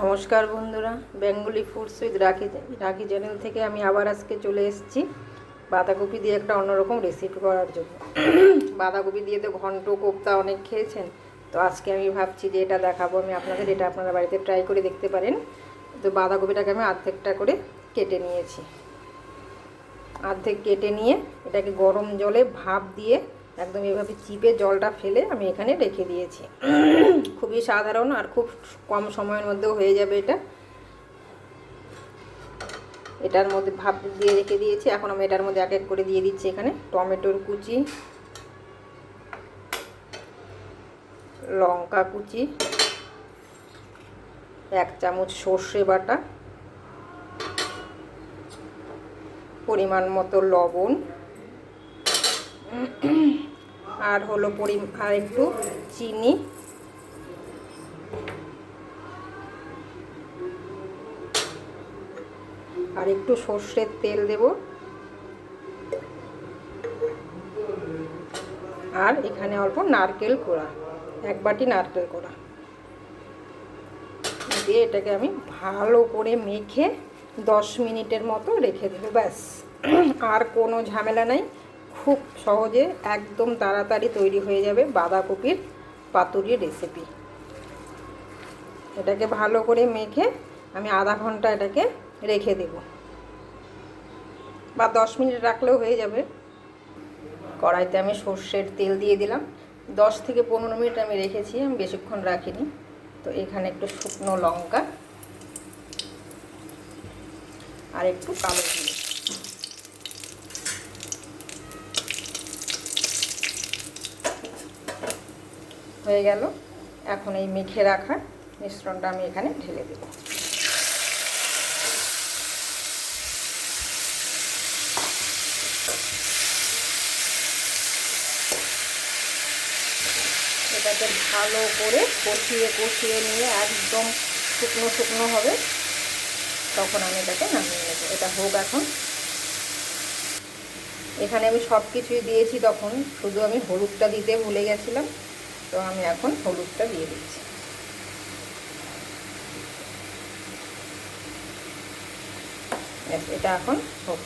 নমস্কার বন্ধুরা, Bengali foods with রাখি রাখি চ্যানেল থেকে আমি আবার আজকে চলে এসেছি বাঁধাকপি দিয়ে একটা অন্যরকম রেসিপি করার জন্য। বাঁধাকপি দিয়ে তো ঘন্ট কোপ্তা অনেক খেয়েছেন, তো আজকে আমি ভাবছি যে এটা দেখাবো আমি আপনাদের। এটা আপনারা বাড়িতে ট্রাই করে দেখতে পারেন। তো বাঁধাকপিটাকে আমি অর্ধেকটা করে কেটে নিয়েছি। অর্ধেক কেটে নিয়ে এটাকে গরম জলে ভাপ দিয়ে একদম এভাবে চিপে জলটা ফেলে আমি এখানে রেখে দিয়েছি। খুবই সাধারণ আর খুব কম সময়ের মধ্যেও হয়ে যাবে এটা। এটার মধ্যে ভাপ দিয়ে রেখে দিয়েছি। এখন আমি এটার মধ্যে এক এক করে দিয়ে দিচ্ছি এখানে টমেটোর কুচি, লঙ্কা কুচি, 1 চামচ সর্ষে বাটা, পরিমাণ মতো লবণ, আর হলো আর একটু চিনি, আর একটু সর্ষের তেল দেব, আর এখানে অল্প নারকেল কোড়া, 1 বাটি নারকেল কোড়া দিয়ে এটাকে আমি ভালো করে মেখে 10 মিনিটের মতো রেখে দেবো। ব্যাস, আর কোনো ঝামেলা নাই। খুব সহজে একদম তাড়াতাড়ি তৈরি হয়ে যাবে বাঁধাকপির পাতুরি রেসিপি। এটাকে ভালো করে মেখে আমি আধা ঘন্টা এটাকে রেখে দেব, বা 10 মিনিট রাখলেও হয়ে যাবে। কড়াইতে আমি সর্ষের তেল দিয়ে দিলাম। 10 থেকে 15 মিনিট আমি রেখেছি, আমি বেশিক্ষণ রাখিনি। তো এখানে একটু শুকনো লঙ্কা আর একটু কালো জিরে, হয়ে গেল। এখন এই মেখে রাখা মিশ্রণটা আমি এখানে ঢেলে দেব। এটাকে ভালো করে কষিয়ে নিয়ে একদম শুকনো শুকনো হবে, তখন আমি এটাকে নামিয়ে নেব। এটা হোক এখন। এখানে আমি সব কিছুই দিয়েছি, তখন শুধু আমি হলুদটা দিতে ভুলে গেছিলাম, তো আমি এখন হলুদটা দিয়ে দিচ্ছি। এটা এখন হোক।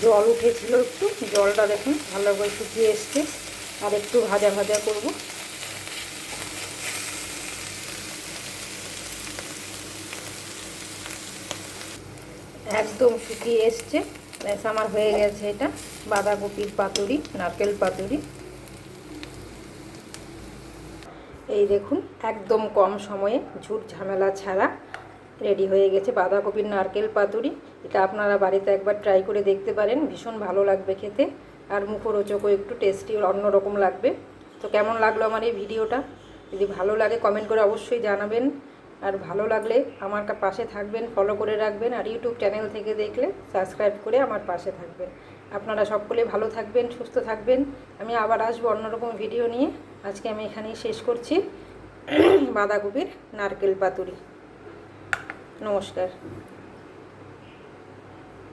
জল উঠেছিল একটু, জলটা দেখুন ভালো করে শুকিয়ে এসছে। আর একটু ভাজা ভাজা করব। একদম শুকিয়ে এসছে, ব্যাস আমার হয়ে গেছে এটা বাঁধাকপির পাতুরি, নারকেল পাতুরি। এই দেখুন, একদম কম সময়ে ঝুট ঝামেলা ছাড়া রেডি হয়ে গেছে বাঁধাকপির নারকেল পাতুরি। এটা আপনারা বাড়িতে একবার ট্রাই করে দেখতে পারেন, ভীষণ ভালো লাগবে খেতে, আর মুখরোচকও একটু টেস্টি অন্যরকম লাগবে। তো কেমন লাগলো আমার এই ভিডিওটা? যদি ভালো লাগে কমেন্ট করে অবশ্যই জানাবেন, আর ভালো লাগলে আমার পাশে থাকবেন, ফলো করে রাখবেন, আর ইউটিউব চ্যানেল থেকে দেখলে সাবস্ক্রাইব করে আমার পাশে থাকবেন। আপনারা সকলে ভালো থাকবেন, সুস্থ থাকবেন। আমি আবার আসবো অন্যরকম ভিডিও নিয়ে। আজকে আমি এখানেই শেষ করছি বাঁধাকপির নারকেল পাতুরি। নমস্কার।